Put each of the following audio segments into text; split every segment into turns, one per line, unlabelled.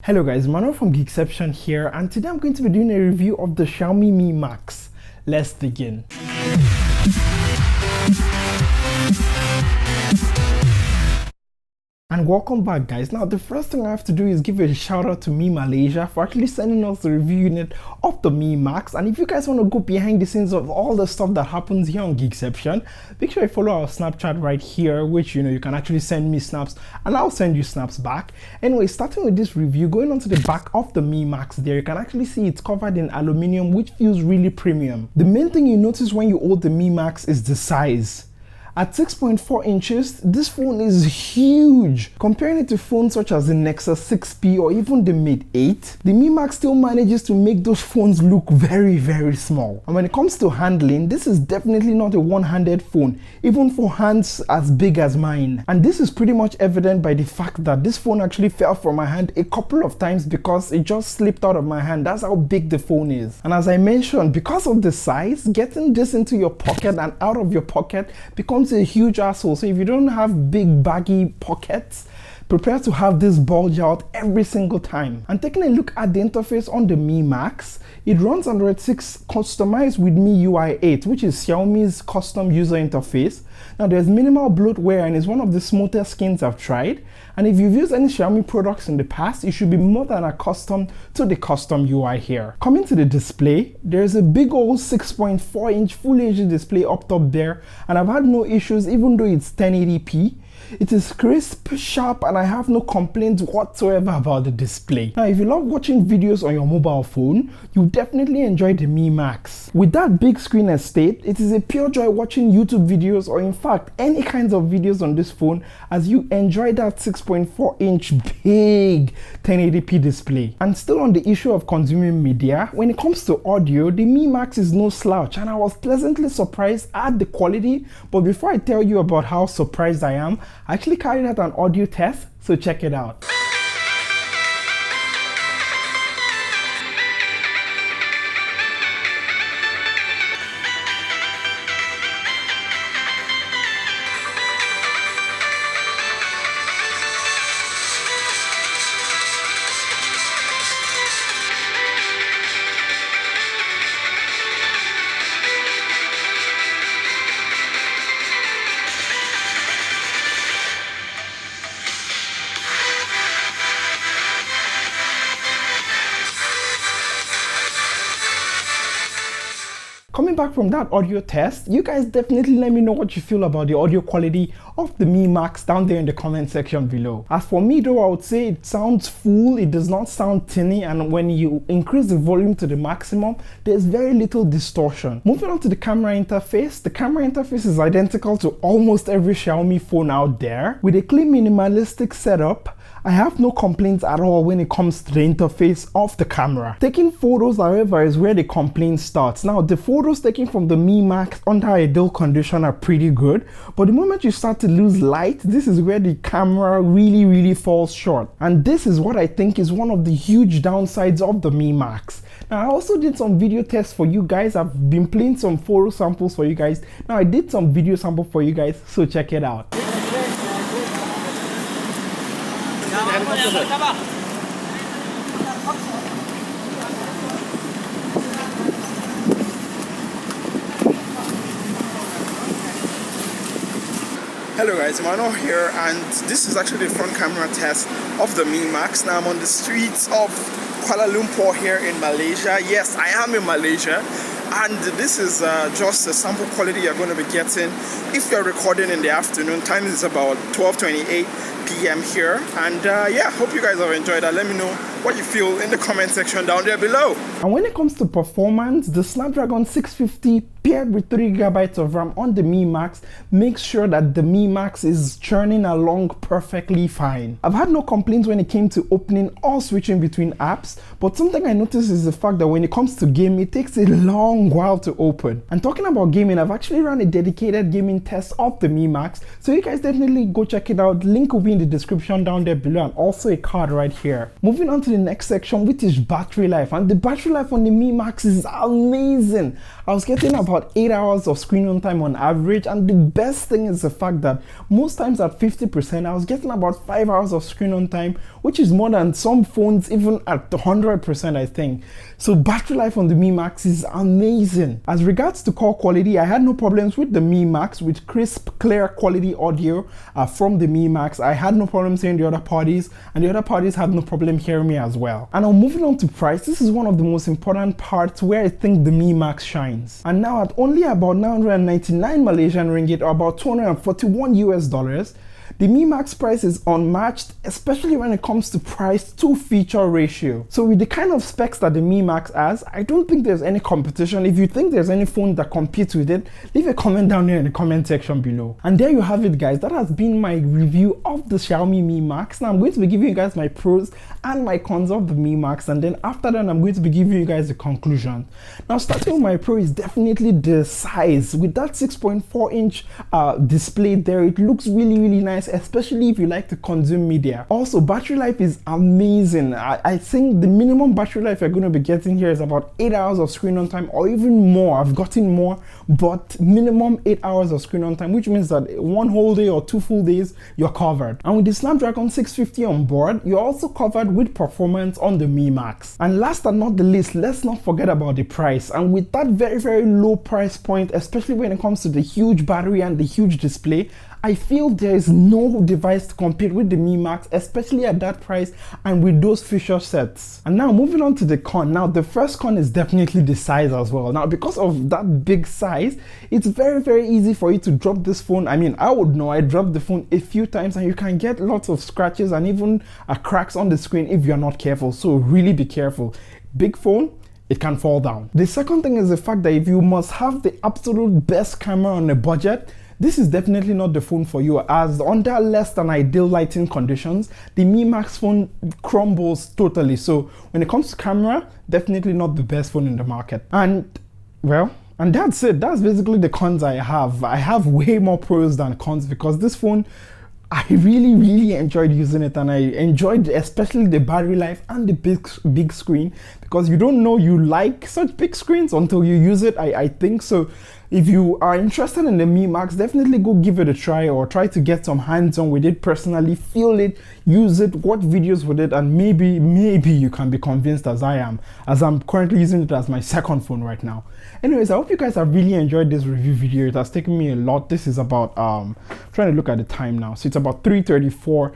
Hello guys, Emmanuel from Geekception here, and today I'm going to be doing a review of the Xiaomi Mi Max. Let's begin. And welcome back guys. Now the first thing I have to do is give a shout out to Mi Malaysia for actually sending us the review unit of the Mi Max. And if you guys want to go behind the scenes of all the stuff that happens here on Geekception, make sure you follow our Snapchat right here, which you can actually send me snaps and I'll send you snaps back. Anyway, starting with this review, going on to the back of the Mi Max there, you can actually see it's covered in aluminium, which feels really premium. The main thing you notice when you hold the Mi Max is the size. At 6.4 inches, this phone is huge. Comparing it to phones such as the Nexus 6P or even the Mate 8, the Mi Max still manages to make those phones look very small. And when it comes to handling, this is definitely not a one-handed phone, even for hands as big as mine. And this is pretty much evident by the fact that this phone actually fell from my hand a couple of times because it just slipped out of my hand. That's how big the phone is. And as I mentioned, because of the size, getting this into your pocket and out of your pocket becomes a huge hassle. So if you don't have big baggy pockets, prepare to have this bulge out every single time. And taking a look at the interface on the Mi Max, it runs Android 6 customized with MIUI 8, which is Xiaomi's custom user interface. Now there's minimal bloatware and it's one of the smoothest skins I've tried. And if you've used any Xiaomi products in the past, you should be more than accustomed to the custom UI here. Coming to the display, there's a big old 6.4 inch Full HD display up top there, and I've had no issues even though it's 1080p. It is crisp, sharp, and I have no complaints whatsoever about the display. Now, if you love watching videos on your mobile phone, you definitely enjoy the Mi Max. With that big screen estate, it is a pure joy watching YouTube videos or in fact any kinds of videos on this phone as you enjoy that 6.4 inch big 1080p display. And still on the issue of consuming media, when it comes to audio, the Mi Max is no slouch and I was pleasantly surprised at the quality. But before I tell you about how surprised I am, I actually carried out an audio test, so check it out. Coming back from that audio test, you guys definitely let me know what you feel about the audio quality of the Mi Max down there in the comment section below. As for me though, I would say it sounds full, it does not sound tinny, and when you increase the volume to the maximum, there's very little distortion. Moving on to the camera interface, the camera interface is identical to almost every Xiaomi phone out there. With a clean minimalistic setup, I have no complaints at all when it comes to the interface of the camera. Taking photos, however, is where the complaint starts. Now, the photos taken from the Mi Max under ideal condition are pretty good, but the moment you start to lose light, this is where the camera really falls short. And this is what I think is one of the huge downsides of the Mi Max. Now, I also did some video tests for you guys. I've been playing some photo samples for you guys. Now, I did some video sample for you guys, so check it out.
Hello guys, Emmanuel here, and this is actually the front camera test of the Mi Max. Now I'm on the streets of Kuala Lumpur here in Malaysia. Yes, I am in Malaysia, and this is just a sample quality you're going to be getting if you're recording in the afternoon. Time is about 12:28 p.m. here, and yeah, hope you guys have enjoyed that. Let me know what you feel in the comment section down there below.
And when it comes to performance, the Snapdragon 650 paired with 3GB of RAM on the Mi Max makes sure that the Mi Max is churning along perfectly fine. I've had no complaints when it came to opening or switching between apps, but something I noticed is the fact that when it comes to gaming, it takes a long while to open. And talking about gaming, I've actually run a dedicated gaming test of the Mi Max, so you guys definitely go check it out. Link will be in the description down there below and also a card right here. Moving on to to the next section, which is battery life. And the battery life on the Mi Max is amazing. I was getting about 8 hours of screen on time on average, and the best thing is the fact that most times at 50%, I was getting about 5 hours of screen on time, which is more than some phones even at 100%, I think. So battery life on the Mi Max is amazing. As regards to call quality, I had no problems with the Mi Max, with crisp, clear quality audio from the Mi Max. I had no problem hearing the other parties, and the other parties had no problem hearing me as well. And now moving on to price, this is one of the most important parts where I think the Mi Max shines. And now at only about 999 Malaysian ringgit, or about 241 US dollars, the Mi Max price is unmatched, especially when it comes to price to feature ratio. So with the kind of specs that the Mi Max has, I don't think there's any competition. If you think there's any phone that competes with it, leave a comment down there in the comment section below. And there you have it, guys. That has been my review of the Xiaomi Mi Max. Now I'm going to be giving you guys my pros and my cons of the Mi Max, and then after that I'm going to be giving you guys the conclusion. Now starting with my pro is definitely the size. With that 6.4 inch display there, it looks really nice, especially if you like to consume media. Also, battery life is amazing. I think the minimum battery life you're going to be getting here is about 8 hours of screen on time, or even more. I've gotten more, but minimum 8 hours of screen on time, which means that one whole day or 2 full days you're covered. And with the Snapdragon 650 on board, you're also covered with performance on the Mi Max. And last but not the least, let's not forget about the price. And with that very low price point, especially when it comes to the huge battery and the huge display, I feel there is no device to compete with the Mi Max, especially at that price and with those feature sets. And now moving on to the con. Now the first con is definitely the size as well. Now because of that big size, it's very easy for you to drop this phone. I mean, I would know, I dropped the phone a few times and you can get lots of scratches and even cracks on the screen if you're not careful. So really be careful. Big phone, it can fall down. The second thing is the fact that if you must have the absolute best camera on a budget, this is definitely not the phone for you, as under less than ideal lighting conditions, the Mi Max phone crumbles totally. So when it comes to camera, definitely not the best phone in the market. And well, and that's it. That's basically the cons I have. I have way more pros than cons, because this phone, I really enjoyed using it, and I enjoyed especially the battery life and the big screen, because you don't know you like such big screens until you use it, I think. So if you are interested in the Mi Max, definitely go give it a try, or try to get some hands-on with it personally, feel it, use it, watch videos with it, and maybe you can be convinced as I am, as I'm currently using it as my second phone right now. Anyways, I hope you guys have really enjoyed this review video. It has taken me a lot. This is about trying to look at the time now, so it's about 3:34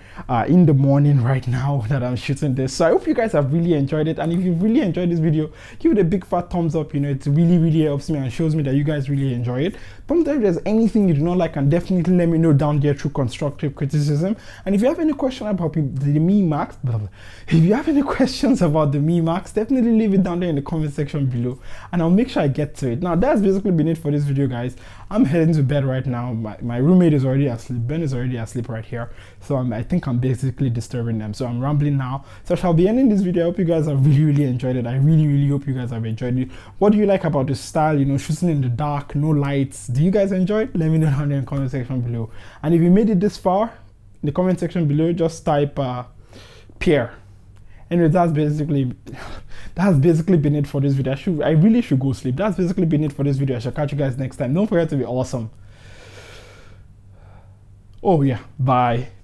in the morning right now that I'm shooting this. So I hope you guys have really enjoyed it, and if you really enjoyed this video, give it a big fat thumbs up. You know, it really helps me and shows me that you guys really enjoy it. Thumbs up if there's anything you do not like, and definitely let me know down there through constructive criticism. And if you have any question about the Mi Max, if you have any questions about the Mi Max, definitely leave it down there in the comment section below, and I'll make sure I get to it. Now that's basically been it for this video, guys. I'm heading to bed right now. My roommate is already asleep. Ben is already asleep right here, so I think I'm basically disturbing them, so I'm rambling now. So I shall be ending this video. I hope you guys have really enjoyed it. I really hope you guys have enjoyed it. What do you like about the style, you know, shooting in the dark, no lights? Do you guys enjoy it? Let me know down there in the comment section below. And if you made it this far, in the comment section below, just type Pierre. Anyway, that's basically been it for this video. I really should go sleep. That's basically been it for this video. I shall catch you guys next time. Don't forget to be awesome. Oh yeah, bye.